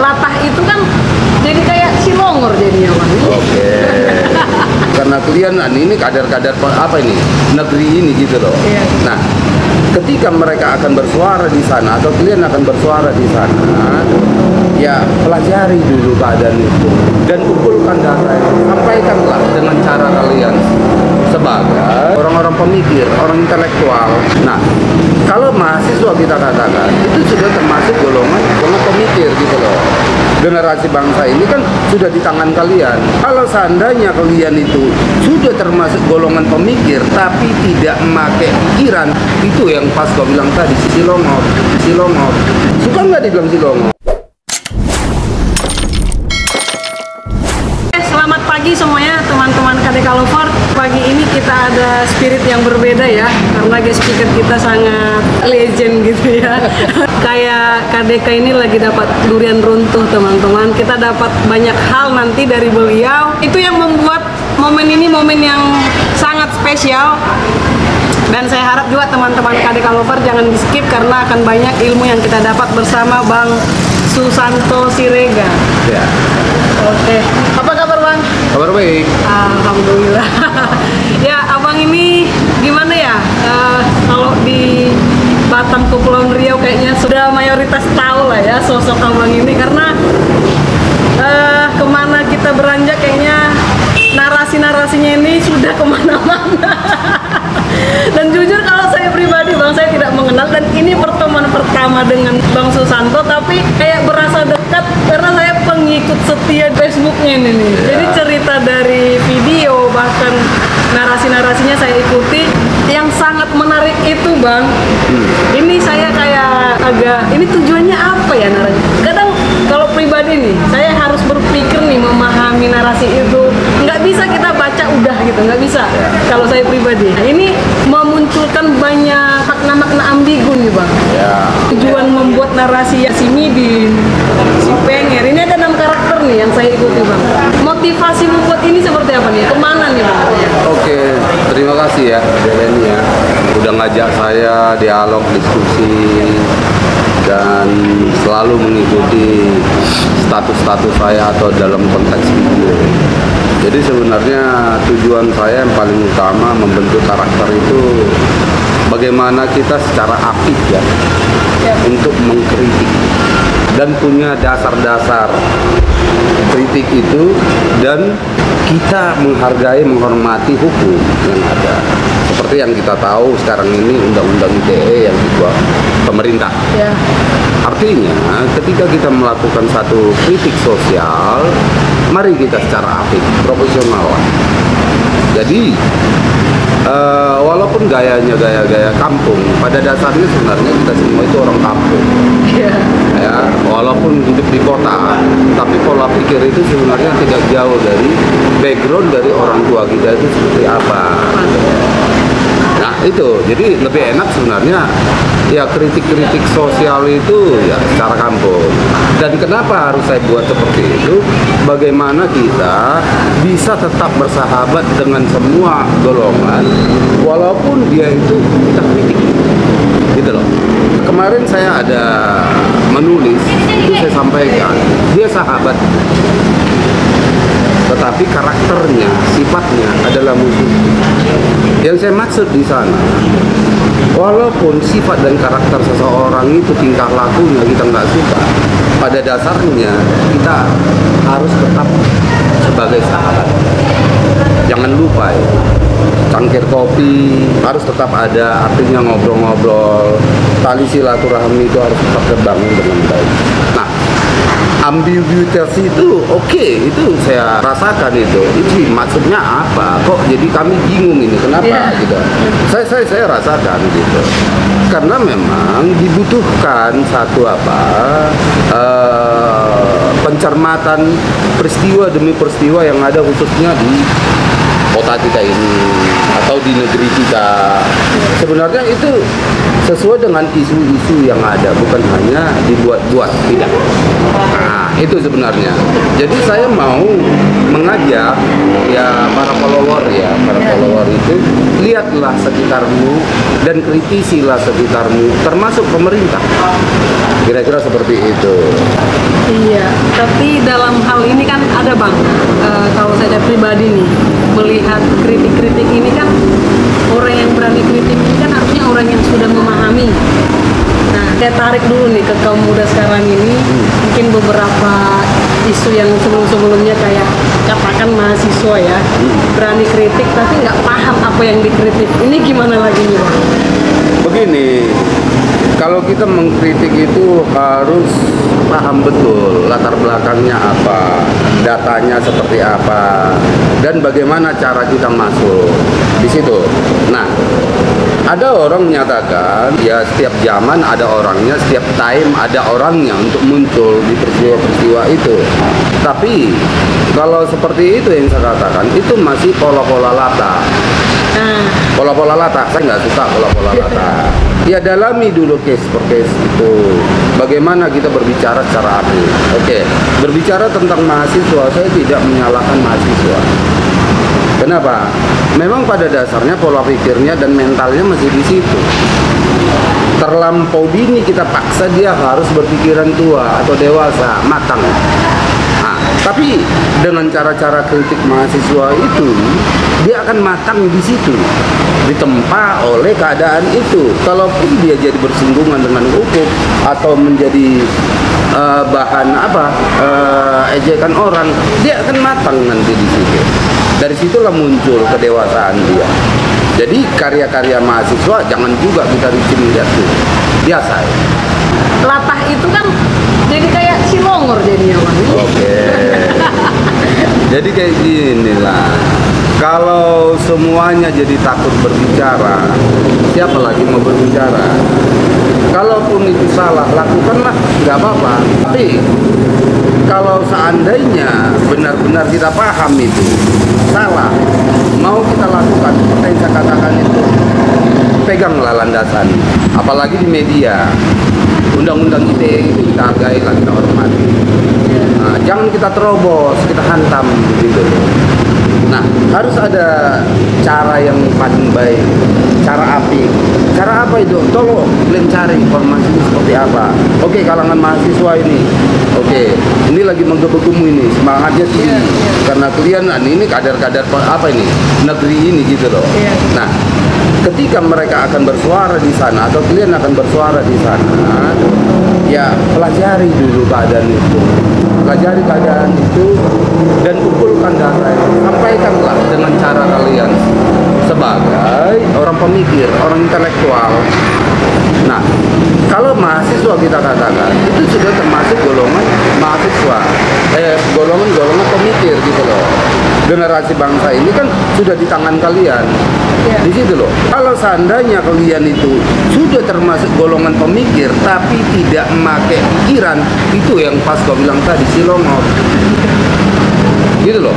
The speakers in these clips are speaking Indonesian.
latah itu kan jadi kayak Cilongor jadinya Bang. Oke. Karena kalian ini kadar-kadar apa ini negeri ini gitu loh. Iya. Nah, ketika mereka akan bersuara di sana atau kalian akan bersuara di sana, ya pelajari dulu keadaan itu dan kumpulkan data itu, sampaikanlah dengan cara kalian sebagai orang-orang pemikir, orang intelektual. Nah, kalau mahasiswa kita katakan itu sudah termasuk golongan pemikir gitu loh. Generasi bangsa ini kan sudah di tangan kalian. Kalau seandainya kalian itu sudah termasuk golongan pemikir tapi tidak memakai pikiran, itu yang pas kau bilang tadi, Cilongor. Suka nggak dibilang Cilongor? Selamat pagi semuanya teman-teman KDK Lover. Pagi ini kita ada spirit yang berbeda ya, karena guest speaker kita sangat legend gitu ya. Kayak KDK ini lagi dapat durian runtuh teman-teman. Kita dapat banyak hal nanti dari beliau. Itu yang membuat momen ini momen yang sangat spesial. Dan saya harap juga teman-teman KDK Lover jangan di skip karena akan banyak ilmu yang kita dapat bersama Bang Susanto Siregar. Ya. Oke, apa kabar Bang? Kabar baik. Alhamdulillah. Ya, abang ini gimana ya? Kalau di Batam Kepulauan Riau kayaknya sudah mayoritas tahu lah ya sosok abang ini karena kemana kita beranjak kayaknya narasi-narasinya ini sudah kemana-mana. Dan jujur kalau saya pribadi Bang, saya tidak mengenal dan ini pertemuan pertama dengan Bang Susanto, tapi kayak berasa dekat karena saya pengikut setia Facebooknya ini nih. Jadi cerita dari video bahkan narasi-narasinya saya ikuti. Yang sangat menarik itu Bang, ini saya kayak agak, ini tujuannya apa ya narasi? Kadang kalau pribadi nih, saya harus berpikir nih memahami narasi itu. Nggak bisa kita baca udah gitu, nggak bisa. Kalau saya pribadi, nah, ini memunculkan banyak makna-makna ambigu nih Bang. Tujuan membuat narasi si Midin, si Penger, ini ada 6 karakter nih yang saya ikuti Bang. Motivasi membuat ini seperti apa nih? Kemana nih Bang? Oke, terima kasih ya Delen ya, udah ngajak saya dialog, diskusi, dan selalu mengikuti status-status saya atau dalam konteks video. Jadi sebenarnya tujuan saya yang paling utama membentuk karakter itu bagaimana kita secara aktif ya untuk mengkritik dan punya dasar-dasar kritik itu, dan kita menghargai, menghormati hukum yang ada. Seperti yang kita tahu sekarang ini Undang-Undang ITE yang dibuat pemerintah. Artinya ketika kita melakukan satu kritik sosial, mari kita secara aktif, profesional lah. Jadi walaupun gayanya gaya kampung, pada dasarnya sebenarnya kita semua itu orang kampung. Ya, walaupun hidup di kota, tapi pola pikir itu sebenarnya tidak jauh dari background dari orang tua kita itu seperti apa. Nah itu, jadi lebih enak sebenarnya ya kritik-kritik sosial itu ya secara kampung. Dan kenapa harus saya buat seperti itu? Bagaimana kita bisa tetap bersahabat dengan semua golongan walaupun dia itu kita kritik gitu loh. Kemarin saya ada menulis, itu saya sampaikan dia sahabat, tetapi karakternya, sifatnya adalah musuh. Yang saya maksud di sana, walaupun sifat dan karakter seseorang itu, tingkah lakunya kita nggak suka, pada dasarnya kita harus tetap sebagai sahabat. Jangan lupa ya, cangkir kopi harus tetap ada, artinya ngobrol-ngobrol, tali silaturahmi itu harus tetap terbangun dengan baik. Nah, ambiguitas itu oke, itu saya rasakan itu maksudnya apa, kok jadi kami bingung ini kenapa gitu. Saya rasakan gitu, karena memang dibutuhkan satu pencermatan peristiwa demi peristiwa yang ada khususnya di kota kita ini atau di negeri kita. Sebenarnya itu sesuai dengan isu-isu yang ada, bukan hanya dibuat-buat, tidak. Nah, itu sebenarnya. Jadi saya mau mengajak ya para follower itu, lihatlah sekitarmu dan kritisilah sekitarmu, termasuk pemerintah. Kira-kira seperti itu. Iya, Tapi dalam hal ini kan ada bang, kalau saya pribadi nih melihat kritik-kritik ini kan, orang yang berani kritik ini kan harusnya orang yang sudah memahami. Nah, saya tarik dulu nih ke kaum muda sekarang ini, mungkin beberapa isu yang sebelum-sebelumnya kayak katakan mahasiswa ya, berani kritik tapi nggak paham apa yang dikritik. Ini gimana lagi nih bang? Begini, kalau kita mengkritik itu harus paham betul latar belakangnya apa, datanya seperti apa, dan bagaimana cara kita masuk di situ. Nah, ada orang menyatakan ya setiap zaman ada orangnya, setiap time ada orangnya untuk muncul di peristiwa-peristiwa itu. Tapi kalau seperti itu yang saya katakan, itu masih pola-pola lata. Pola-pola lata, saya nggak suka pola-pola lata. Ya dalami dulu case per case itu. Bagaimana kita berbicara secara adil. Oke, berbicara tentang mahasiswa, saya tidak menyalahkan mahasiswa. Kenapa? Memang pada dasarnya pola pikirnya dan mentalnya masih di situ. Terlampau dini kita paksa dia harus berpikiran tua atau dewasa, matang. Nah, tapi dengan cara-cara kritik mahasiswa itu, dia akan matang di situ, ditempa oleh keadaan itu. Kalaupun dia jadi bersinggungan dengan hukum atau menjadi bahan ejekan orang, dia akan matang nanti di situ. Dari situlah muncul kedewasaan dia. Jadi karya-karya mahasiswa jangan juga kita lihat tuh. Biasa ya. Latah itu kan jadi kayak Cilongor jadinya bang. Oke. Jadi kayak gini lah. Kalau semuanya jadi takut berbicara, siapa lagi mau berbicara? Kalaupun itu salah, lakukanlah, nggak apa-apa. Tapi kalau seandainya benar-benar kita paham itu salah, mau kita lakukan seperti yang saya katakan itu, peganglah landasan. Apalagi di media, undang-undang ITE itu kita hargai, kita hormati. Nah, jangan kita terobos, kita hantam gitu. Nah, harus ada cara yang paling baik, cara apik. Cara apa itu? Tolong kalian cari informasi seperti apa. Oke, kalangan mahasiswa ini, oke, ini lagi menggebu-gebu ini, semangatnya tinggi. Karena kalian ini kadar-kadar apa ini, negeri ini gitu loh. Nah, ketika mereka akan bersuara di sana atau kalian akan bersuara di sana, ya pelajari dulu keadaan itu. Pelajari keadaan itu dan kumpulkan data itu. Sampaikanlah dengan cara kalian sebagai orang pemikir, orang intelektual. Nah, kalau mahasiswa kita katakan itu sudah termasuk golongan mahasiswa, golongan pemikir gitu loh. Generasi bangsa ini kan sudah di tangan kalian. Di situ loh. Kalau seandainya kalian itu sudah termasuk golongan pemikir tapi tidak memakai pikiran, itu yang pas kau bilang tadi Cilongor. Gitu loh.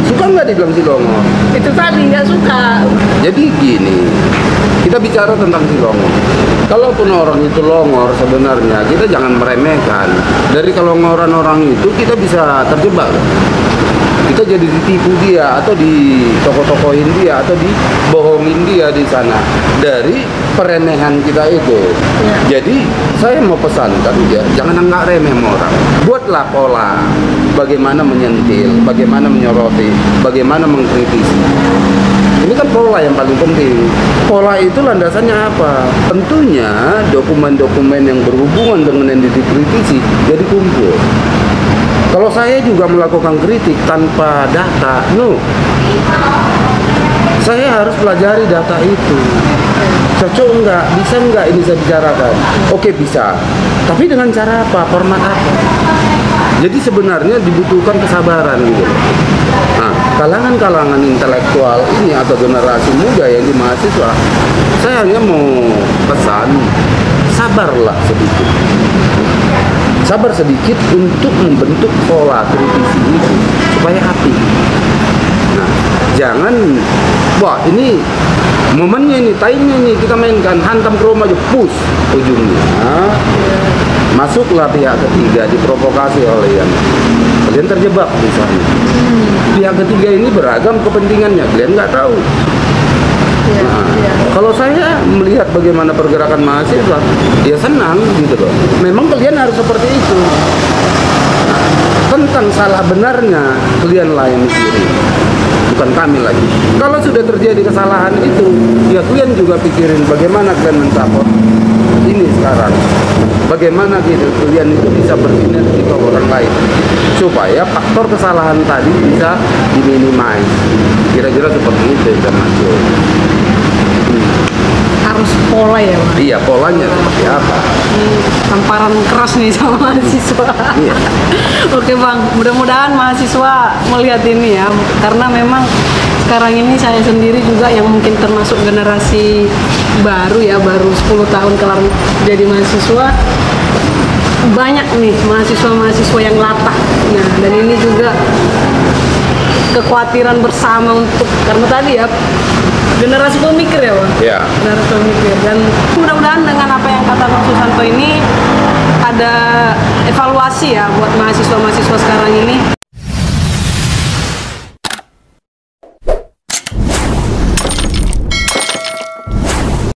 Suka nggak dibilang Cilongor? Itu tadi nggak suka. Jadi gini, kita bicara tentang Cilongor. Kalaupun orang itu longor, sebenarnya kita jangan meremehkan. Dari kelongoran orang itu kita bisa terjebak. Kita jadi ditipu dia atau ditoko-tokohin dia atau dibohongin dia di sana dari peremehan kita itu. Jadi saya mau pesankan ya, jangan anggap remeh sama orang. Buatlah pola bagaimana menyentil, bagaimana menyoroti, bagaimana mengkritisi. Ini kan pola yang paling penting. Pola itu landasannya apa? Tentunya dokumen-dokumen yang berhubungan dengan yang dikritisi jadi kumpul. Kalau saya juga melakukan kritik tanpa data, no. Saya harus pelajari data itu. Cocok enggak? Bisa enggak ini saya bicarakan? Oke, bisa. Tapi dengan cara apa? Format apa? Jadi sebenarnya dibutuhkan kesabaran gitu. Nah, kalangan-kalangan intelektual ini atau generasi muda yang di mahasiswa, saya hanya mau pesan, sabarlah sedikit. Sabar sedikit untuk membentuk pola kritisi itu supaya hati. Nah, jangan, wah ini momennya ini, time-nya ini kita mainkan, hantam ke rumah aja, push ujungnya. Masuklah pihak ketiga, diprovokasi oleh yang kalian terjebak di sana. Pihak ketiga ini beragam kepentingannya, kalian nggak tahu. Kalau saya melihat bagaimana pergerakan mahasiswa, ya senang gitu loh. Memang kalian harus seperti itu. menentukan salah benarnya kalian layani sendiri, bukan kami lagi. Kalau sudah terjadi kesalahan itu, ya kalian juga pikirin bagaimana kalian mensupport ini sekarang. Bagaimana gitu kalian itu bisa bersinergi ke orang lain supaya faktor kesalahan tadi bisa diminimais. Kira-kira seperti itu ya Mas Jo. Harus pola ya Bang. Iya, polanya seperti apa? Tamparan keras nih sama mahasiswa. Iya. Oke Bang, mudah-mudahan mahasiswa melihat ini ya, karena memang sekarang ini saya sendiri juga yang mungkin termasuk generasi baru ya, baru 10 tahun kelar jadi mahasiswa, banyak nih mahasiswa-mahasiswa yang latah. Nah, dan ini juga kekhawatiran bersama untuk, karena tadi ya generasi pemikir ya Bang. Iya. Generasi pemikir, dan mudah-mudahan dengan apa yang kata Bang Susanto ini ada evaluasi ya buat mahasiswa-mahasiswa sekarang ini,